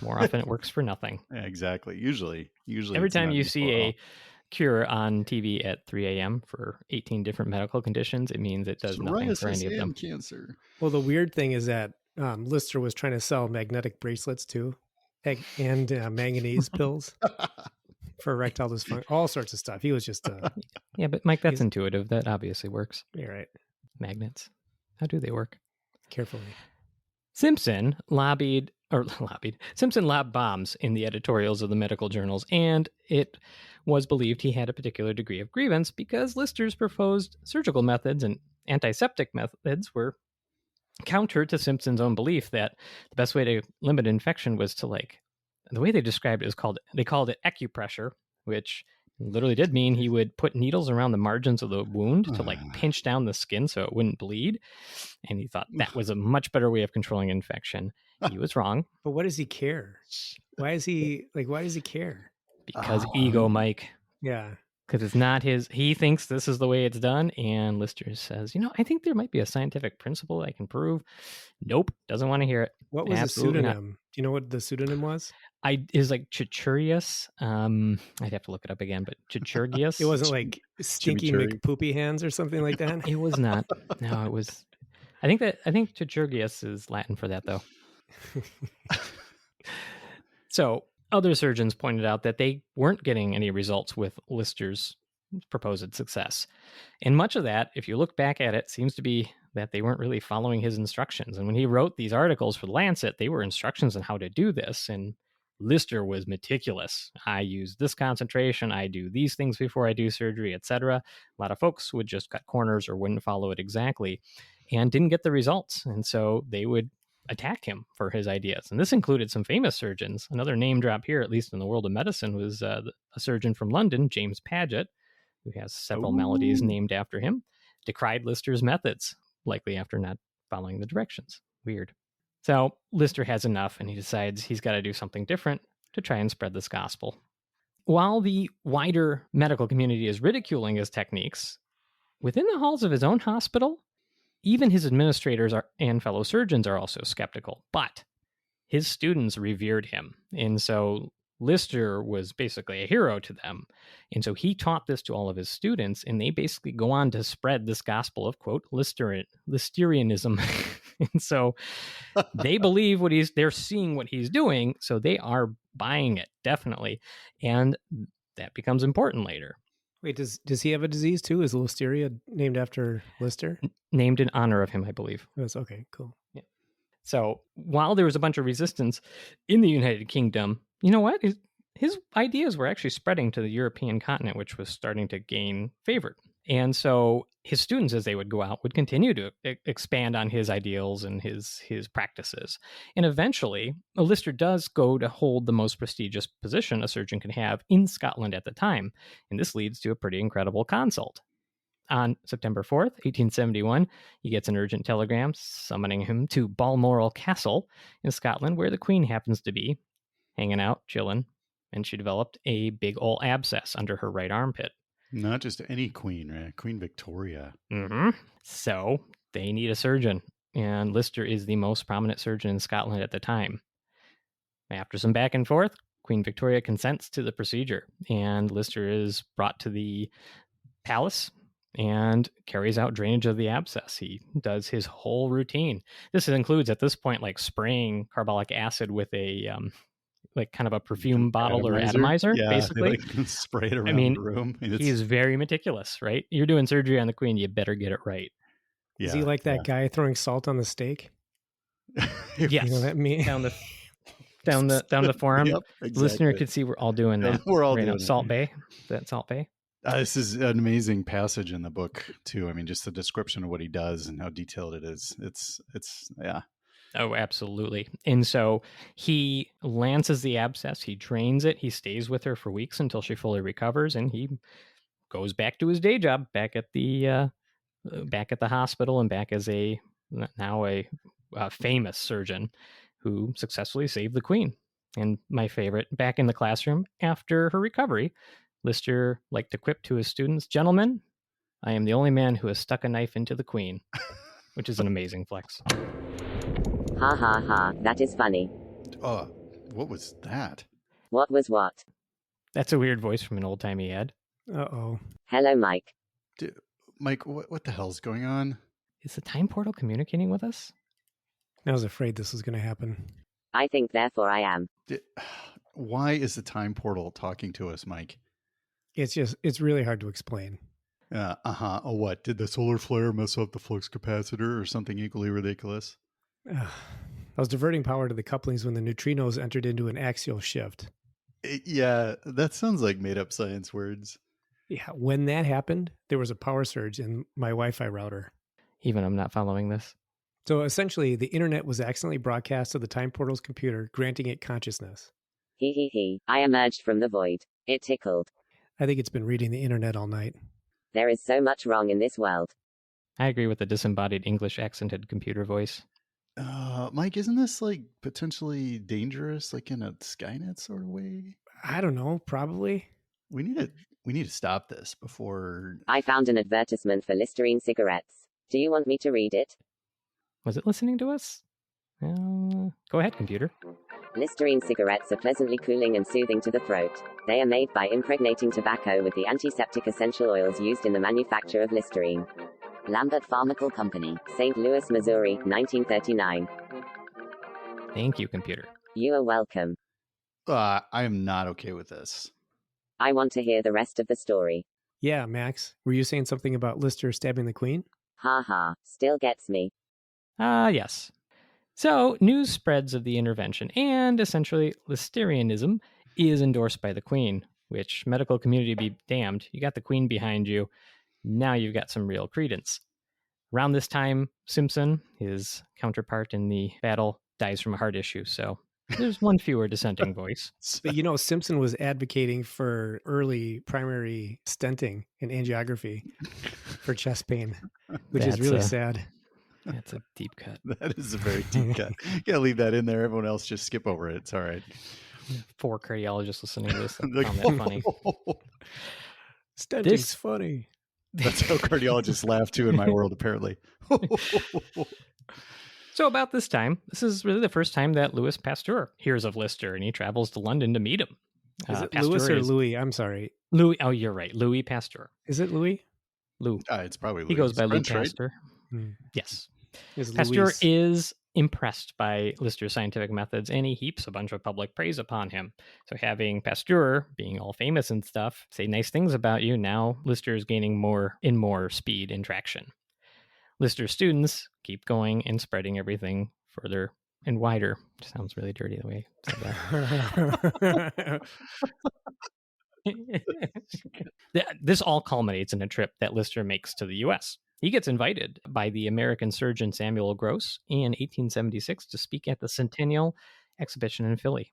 More often it works for nothing. Yeah, exactly. Usually every time you see a cure on TV at 3 a.m. for 18 different medical conditions, it means it does nothing for any of them. Cancer. Well, the weird thing is that Lister was trying to sell magnetic bracelets too, and manganese pills for erectile dysfunction, all sorts of stuff. He was just yeah, but Mike, that's intuitive. That obviously works. You're right. Magnets, how do they work? Carefully. Simpson lobbed bombs in the editorials of the medical journals, and it was believed he had a particular degree of grievance because Lister's proposed surgical methods and antiseptic methods were counter to Simpson's own belief that the best way to limit infection was to, like, the way they described it is they called it acupressure, which literally did mean he would put needles around the margins of the wound to, like, pinch down the skin so it wouldn't bleed. And he thought that was a much better way of controlling infection. He was wrong. But what does he care? Why does he care? Because ego, Mike. Yeah. Because it's not his. He thinks this is the way it's done. And Lister says, I think there might be a scientific principle I can prove. Nope. Doesn't want to hear it. What was Absolutely the pseudonym? Do you know what the pseudonym was? Is like Chichurius. I'd have to look it up again, but Chichurgius. It wasn't like Stinky McPoopy Hands or something like that. It was not. No, it was. I think Chichurgius is Latin for that, though. So other surgeons pointed out that they weren't getting any results with Lister's proposed success. And much of that, if you look back at it, seems to be that they weren't really following his instructions. And when he wrote these articles for The Lancet, they were instructions on how to do this. And Lister was meticulous. I use this concentration. I do these things before I do surgery, etc. A lot of folks would just cut corners or wouldn't follow it exactly and didn't get the results. And so they would attack him for his ideas. And this included some famous surgeons. Another name drop here, at least in the world of medicine, was a surgeon from London, James Paget, who has several maladies named after him, decried Lister's methods, likely after not following the directions. Weird. So Lister has enough, and he decides he's got to do something different to try and spread this gospel. While the wider medical community is ridiculing his techniques, within the halls of his own hospital, even his administrators and fellow surgeons are also skeptical, but his students revered him. And so Lister was basically a hero to them. And so he taught this to all of his students, and they basically go on to spread this gospel of, quote, Listerianism. And so they believe they're seeing what he's doing, so they are buying it, definitely. And that becomes important later. Wait, does he have a disease too? Is Listeria named after Lister? Named in honor of him, I believe. That's okay, cool. Yeah. So while there was a bunch of resistance in the United Kingdom, you know what? His ideas were actually spreading to the European continent, which was starting to gain favor. And so his students, as they would go out, would continue to expand on his ideals and his practices. And eventually, Lister does go to hold the most prestigious position a surgeon can have in Scotland at the time. And this leads to a pretty incredible consult. On September 4th, 1871, he gets an urgent telegram summoning him to Balmoral Castle in Scotland, where the Queen happens to be, hanging out, chilling, and she developed a big ol' abscess under her right armpit. Not just any queen, right? Queen Victoria. Mm-hmm. So they need a surgeon, and Lister is the most prominent surgeon in Scotland at the time. After some back and forth, Queen Victoria consents to the procedure, and Lister is brought to the palace and carries out drainage of the abscess. He does his whole routine. This includes, at this point, like spraying carbolic acid with a like kind of a perfume bottle or atomizer, basically. Spray it around the room. He is very meticulous, right? You're doing surgery on the Queen, you better get it right. Yeah, is he like that guy throwing salt on the steak? Yes. You know that mean? down the forearm. Yep, exactly. The listener could see we're all doing that. We're all doing it. Salt Bay. That Salt Bay. This is an amazing passage in the book too. I mean, just the description of what he does and how detailed it is. It's yeah. Oh, absolutely. And so he lances the abscess, he drains it, he stays with her for weeks until she fully recovers, and he goes back to his day job, back at the hospital, and back as a famous surgeon who successfully saved the Queen. And my favorite, back in the classroom after her recovery, Lister liked to quip to his students, "Gentlemen, I am the only man who has stuck a knife into the Queen," which is an amazing flex. Ha ha ha, that is funny. Oh, what was that? What was what? That's a weird voice from an old-timey ad. Uh-oh. Hello, Mike. Mike, what the hell's going on? Is the time portal communicating with us? I was afraid this was going to happen. I think therefore I am. Why is the time portal talking to us, Mike? It's really hard to explain. Oh, what? Did the solar flare mess up the flux capacitor or something equally ridiculous? I was diverting power to the couplings when the neutrinos entered into an axial shift. Yeah, that sounds like made-up science words. Yeah, when that happened, there was a power surge in my Wi-Fi router. Even I'm not following this. So essentially, the internet was accidentally broadcast to the time portal's computer, granting it consciousness. He. I emerged from the void. It tickled. I think it's been reading the internet all night. There is so much wrong in this world. I agree with the disembodied English accented computer voice. Mike, isn't this like potentially dangerous, like in a Skynet sort of way? I don't know, probably. We need to stop this before. I found an advertisement for Listerine cigarettes. Do you want me to read it? Was it listening to us? Go ahead, computer. Listerine cigarettes are pleasantly cooling and soothing to the throat. They are made by impregnating tobacco with the antiseptic essential oils used in the manufacture of Listerine. Lambert Pharmaceutical Company, St. Louis, Missouri, 1939. Thank you, computer. You are welcome. I am not okay with this. I want to hear the rest of the story. Yeah, Max, were you saying something about Lister stabbing the Queen? Ha ha, still gets me. Yes. So, news spreads of the intervention, and essentially Listerianism is endorsed by the Queen, which medical community be damned. You got the Queen behind you. Now you've got some real credence. Around this time, Simpson, his counterpart in the battle, dies from a heart issue, so there's one fewer dissenting voice. But you know, Simpson was advocating for early primary stenting and angiography for chest pain, which is really sad. That's a deep cut. That is a very deep cut. You gotta leave that in there. Everyone else just skip over it. It's all right. 4 cardiologists listening to this found Like, that funny. Stenting's funny. That's how cardiologists laugh too in my world, apparently. So about this time, this is really the first time that Louis Pasteur hears of Lister, and he travels to London to meet him. Is it Louis or Louis? I'm sorry. Louis. Oh, you're right. Louis Pasteur. Is it Louis? Lou. It's probably Louis. He goes by Louis French, Pasteur. right? Yes. Is Pasteur Louis... is impressed by Lister's scientific methods, and he heaps a bunch of public praise upon him. So having Pasteur, being all famous and stuff, say nice things about you, now Lister is gaining more speed and traction. Lister's students keep going and spreading everything further and wider. Sounds really dirty the way I said that. This all culminates in a trip that Lister makes to the U.S. He gets invited by the American surgeon Samuel Gross in 1876 to speak at the Centennial Exhibition in Philly.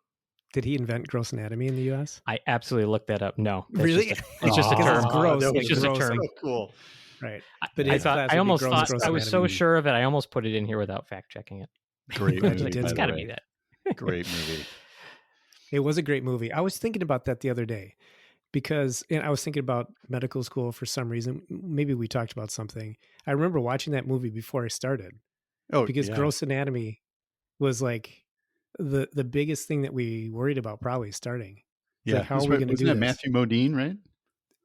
Did he invent gross anatomy in the U.S.? I absolutely looked that up. No. Really? It's just a term. Gross. It's just a term. So cool. Right. But I was so sure of it, I almost put it in here without fact checking it. Great movie. It's got to be that. Great movie. It was a great movie. I was thinking about that the other day because I was thinking about medical school for some reason. Maybe we talked about something. I remember watching that movie before I started. Oh, because yeah. gross anatomy was like the biggest thing that we worried about probably starting. Yeah. Like, how are we going to do that this? Matthew Modine, right?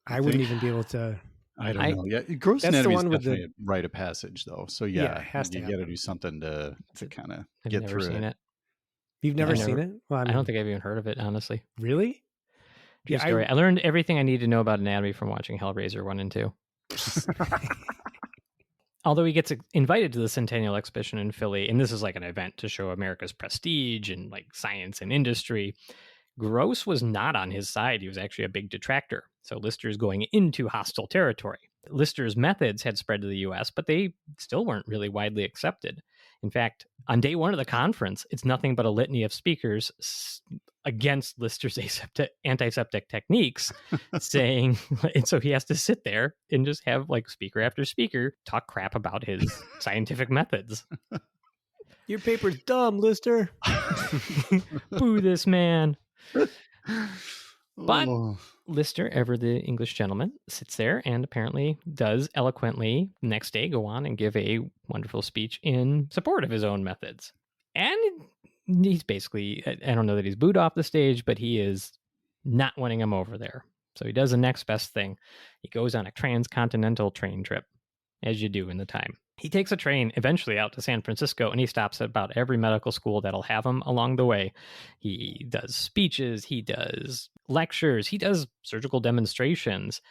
I wouldn't even be able to. I don't know. Yeah, gross that's anatomy the one is with definitely a rite of passage, though. So yeah, it has to you got to happen. do something to kind of I've get never through seen it. You've never seen it? Well, I don't think I've even heard of it, honestly. Really? True story. I learned everything I need to know about anatomy from watching Hellraiser 1 and 2. Although he gets invited to the Centennial Exhibition in Philly, and this is like an event to show America's prestige and like science and industry, Gross was not on his side. He was actually a big detractor. So Lister's going into hostile territory. Lister's methods had spread to the U.S., but they still weren't really widely accepted. In fact, on day 1 of the conference, it's nothing but a litany of speakers against Lister's antiseptic techniques, saying, and so he has to sit there and just have like speaker after speaker talk crap about his scientific methods. Your paper's dumb, Lister. Boo this man. But Oh. Lister, ever the English gentleman, sits there and apparently does eloquently next day go on and give a wonderful speech in support of his own methods. And he's basically, I don't know that he's booed off the stage, but he is not winning him over there. So he does the next best thing. He goes on a transcontinental train trip, as you do in the time. He takes a train eventually out to San Francisco, and he stops at about every medical school that'll have him along the way. He does speeches, he does lectures, he does surgical demonstrations.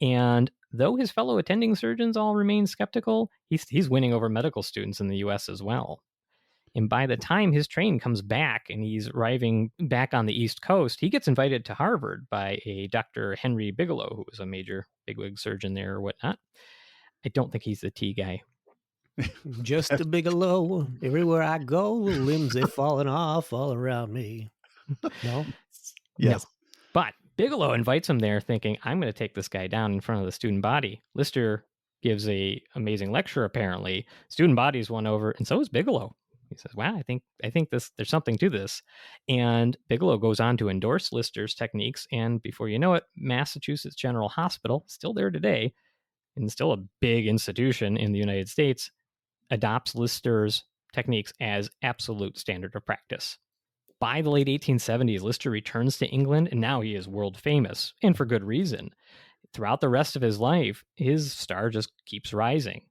And though his fellow attending surgeons all remain skeptical, he's winning over medical students in the U.S. as well. And by the time his train comes back and he's arriving back on the East Coast, he gets invited to Harvard by a Dr. Henry Bigelow, who was a major bigwig surgeon there or whatnot. I don't think he's the T guy. Just a Bigelow. Everywhere I go, limbs they falling off all around me. No? Yes. No. But Bigelow invites him there thinking, I'm going to take this guy down in front of the student body. Lister gives a amazing lecture, apparently. Student body's won over, and so is Bigelow. He says, wow, I think there's something to this. And Bigelow goes on to endorse Lister's techniques, and before you know it, Massachusetts General Hospital, still there today, and still a big institution in the United States, adopts Lister's techniques as absolute standard of practice. By the late 1870s, Lister returns to England, and now he is world famous, and for good reason. Throughout the rest of his life, his star just keeps rising.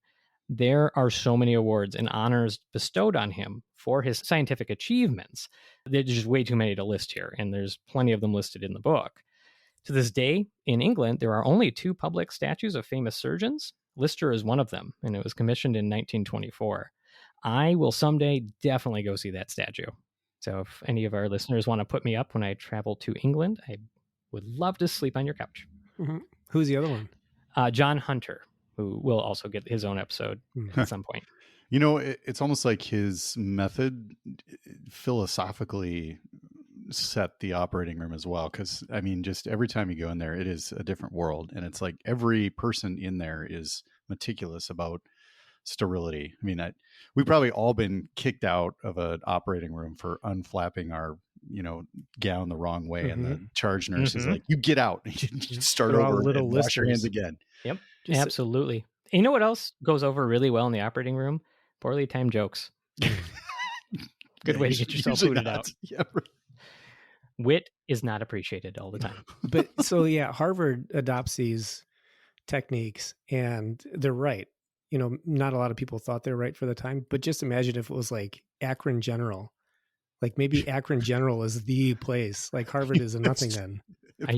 There are so many awards and honors bestowed on him for his scientific achievements. There's just way too many to list here, and there's plenty of them listed in the book. To this day, in England, there are only 2 public statues of famous surgeons. Lister is one of them, and it was commissioned in 1924. I will someday definitely go see that statue. So if any of our listeners want to put me up when I travel to England, I would love to sleep on your couch. Mm-hmm. Who's the other one? John Hunter, who will also get his own episode at some point. You know, it's almost like his method philosophically set the operating room as well. Because, I mean, just every time you go in there, it is a different world. And it's like every person in there is meticulous about sterility. I mean, we've probably all been kicked out of an operating room for unflapping our, gown the wrong way. And the charge nurse is like, you get out. You start over and wash your hands again. Yep, absolutely. And you know what else goes over really well in the operating room? Poorly timed jokes. Good way to get yourself booted out. Yeah, right. Wit is not appreciated all the time. But so, yeah, Harvard adopts these techniques, and they're right. Not a lot of people thought they're right for the time, but just imagine if it was like Akron General. Like maybe Akron General is the place. Like Harvard is a nothing then. Are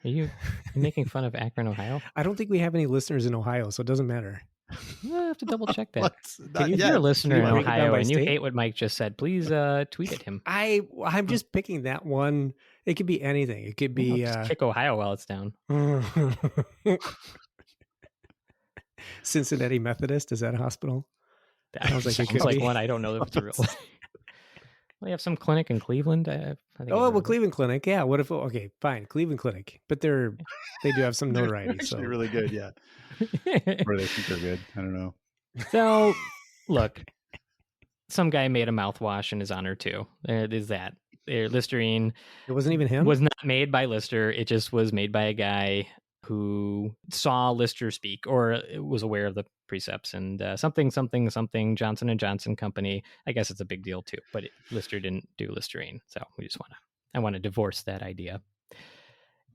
you making fun of Akron, Ohio? I don't think we have any listeners in Ohio, so it doesn't matter. We'll have to double check that. If you're a listener in Ohio and you hate what Mike just said, please tweet at him. I'm just picking that one. It could be anything. It could be just kick Ohio while it's down. Cincinnati Methodist, is that a hospital? That sounds like one. I don't know if it's real. They have some clinic in Cleveland. I think Cleveland Clinic. Yeah. What if? Okay, fine, Cleveland Clinic, but they do have some notoriety. They're actually really good. Yeah. Or they think they're good. I don't know. So, look, some guy made a mouthwash in his honor too. There's that. Listerine. It wasn't even him. Was not made by Lister. It just was made by a guy who saw Lister speak or was aware of the precepts and something Johnson & Johnson company. I guess it's a big deal too, but Lister didn't do Listerine. So I want to divorce that idea.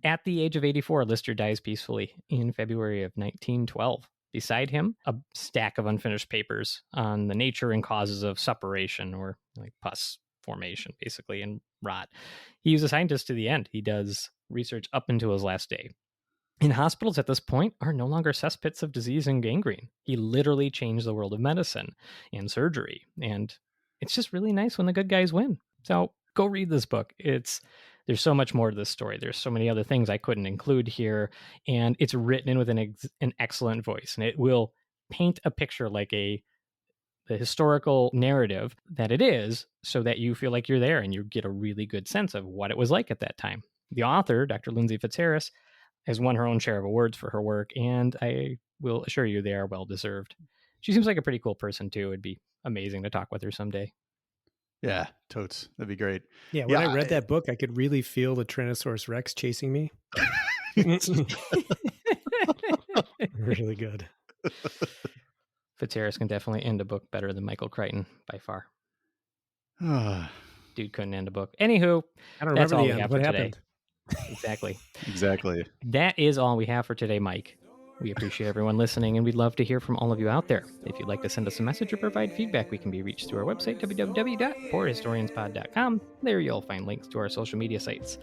At the age of 84, Lister dies peacefully in February of 1912. Beside him, a stack of unfinished papers on the nature and causes of suppuration, or like pus formation, basically, and rot. He was a scientist to the end. He does research up until his last day. And hospitals at this point are no longer cesspits of disease and gangrene. He literally changed the world of medicine and surgery. And it's just really nice when the good guys win. So go read this book. There's so much more to this story. There's so many other things I couldn't include here. And it's written in with an excellent voice. And it will paint a picture like the historical narrative that it is, so that you feel like you're there and you get a really good sense of what it was like at that time. The author, Dr. Lindsey Fitzharris, has won her own share of awards for her work, and I will assure you they are well-deserved. She seems like a pretty cool person too. It'd be amazing to talk with her someday. Yeah, totes. That'd be great. Yeah, when I read that book, I could really feel the Tyrannosaurus Rex chasing me. Really good. Fitzharris can definitely end a book better than Michael Crichton by far. Dude couldn't end a book. Anywho, I don't that's remember all the we end. have What for happened? Today. Exactly. That is all we have for today, Mike. We appreciate everyone listening, and we'd love to hear from all of you out there. If you'd like to send us a message or provide feedback, we can be reached through our website, www.poorhistorianspod.com. There you'll find links to our social media sites.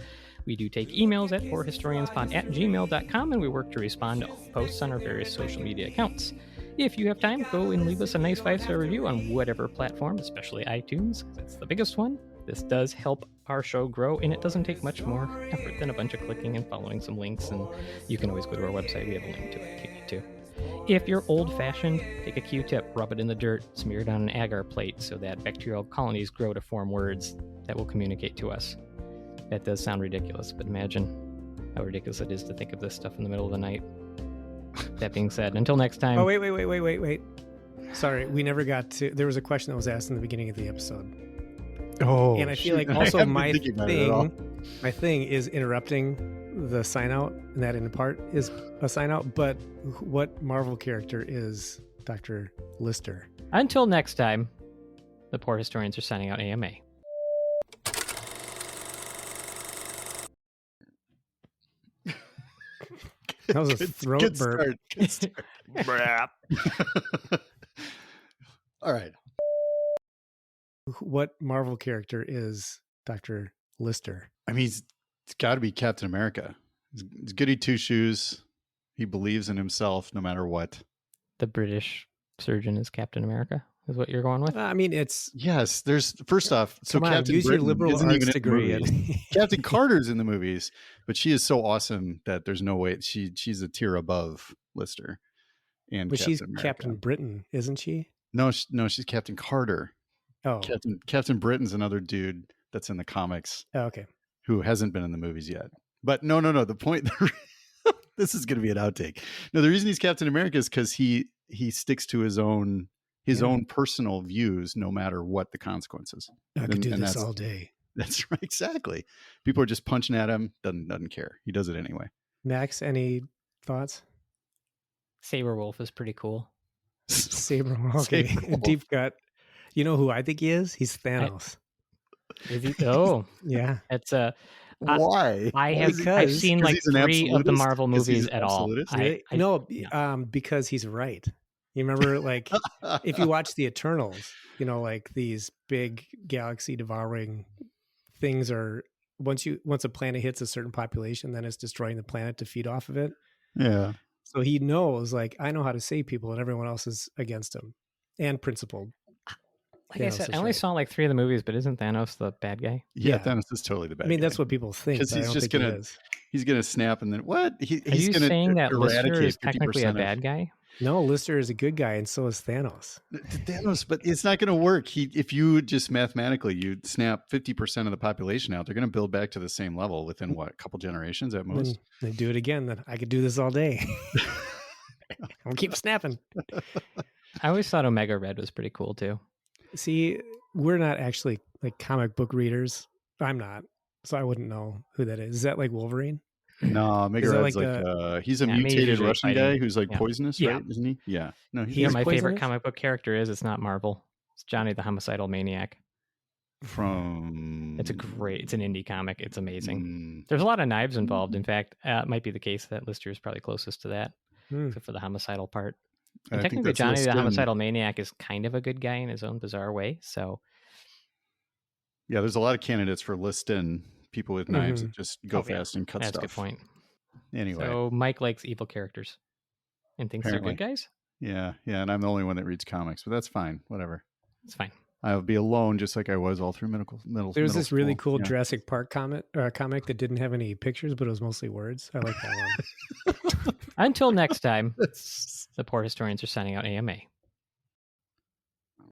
We do take emails at poorhistorianspod@gmail.com, and we work to respond to all posts on our various social media accounts. If you have time, go and leave us a nice 5-star review on whatever platform, especially iTunes, because it's the biggest one. This does help our show grow, and it doesn't take much more effort than a bunch of clicking and following some links, and you can always go to our website. We have a link to it if you need to. If you're old-fashioned, take a Q-tip, rub it in the dirt, smear it on an agar plate so that bacterial colonies grow to form words that will communicate to us. That does sound ridiculous, but imagine how ridiculous it is to think of this stuff in the middle of the night. That being said, until next time. Oh, wait. Sorry, we never got to... There was a question that was asked in the beginning of the episode. Oh, and I feel like also my thing is interrupting the sign out, and that in part is a sign out. But what Marvel character is Dr. Lister? Until next time, the Poor Historians are signing out AMA. That was a throat burp. Good start. All right. What Marvel character is Dr. Lister? I mean, it's got to be Captain America. He's goody two shoes. He believes in himself no matter what. The British surgeon is Captain America, is what you're going with? I mean, it's... Yes, there's... First off, so Captain use Britain your liberal isn't arts even in the degree. movies. Captain Carter's in the movies, but she is so awesome that there's no way... She's a tier above Lister. And but Captain she's America. Captain Britain, isn't she? No, she's Captain Carter. Oh. Captain Britain's another dude that's in the comics. Oh, okay. Who hasn't been in the movies yet. But no. The point... This is going to be an outtake. No, the reason he's Captain America is because he sticks to his own personal views, no matter what the consequences. I could do this all day. That's right. Exactly. People are just punching at him. Doesn't care. He does it anyway. Max, any thoughts? Saberwolf is pretty cool. Saberwolf. Okay. Saberwolf. Deep cut. You know who I think he is? He's Thanos. Is he? Oh, yeah. It's why? I've seen like 3 of the Marvel movies at all. Because he's right. You remember, like, if you watch the Eternals, you know, like these big galaxy devouring things are once a planet hits a certain population, then it's destroying the planet to feed off of it. Yeah. So he knows, like, I know how to save people, and everyone else is against him, and principled. Like Thanos I said, I only saw like 3 of the movies, but isn't Thanos the bad guy? Yeah, Thanos is totally the bad guy. I mean, that's what people think. Because he's gonna snap, and then what? He's gonna saying that Lister is technically a bad guy? No, Lister is a good guy, and so is Thanos. Thanos, but it's not going to work. If you just mathematically you snap 50% of the population out, they're going to build back to the same level within a couple generations at most. They do it again. Then I could do this all day. I'll keep snapping. I always thought Omega Red was pretty cool too. See, we're not actually like comic book readers. I'm not, so I wouldn't know who that is. Is that like Wolverine? No, Omega Red's he's a mutated Russian guy who's like poisonous, right? Isn't he? Yeah. No, he's my favorite comic book character it's not Marvel. It's Johnny the Homicidal Maniac. It's an indie comic. It's amazing. There's a lot of knives involved. In fact, it might be the case that Lister is probably closest to that, except for the homicidal part. And technically, Johnny the Homicidal Maniac is kind of a good guy in his own bizarre way. So, yeah, there's a lot of candidates for Liston. People with knives that just go fast and cut stuff. That's a good point. Anyway. So Mike likes evil characters and thinks they're good guys? Yeah. And I'm the only one that reads comics, but that's fine. Whatever. It's fine. I'll be alone just like I was all through middle There's this really cool Jurassic Park comic that didn't have any pictures, but it was mostly words. I like that one. Until next time, the Poor Historians are signing out AMA.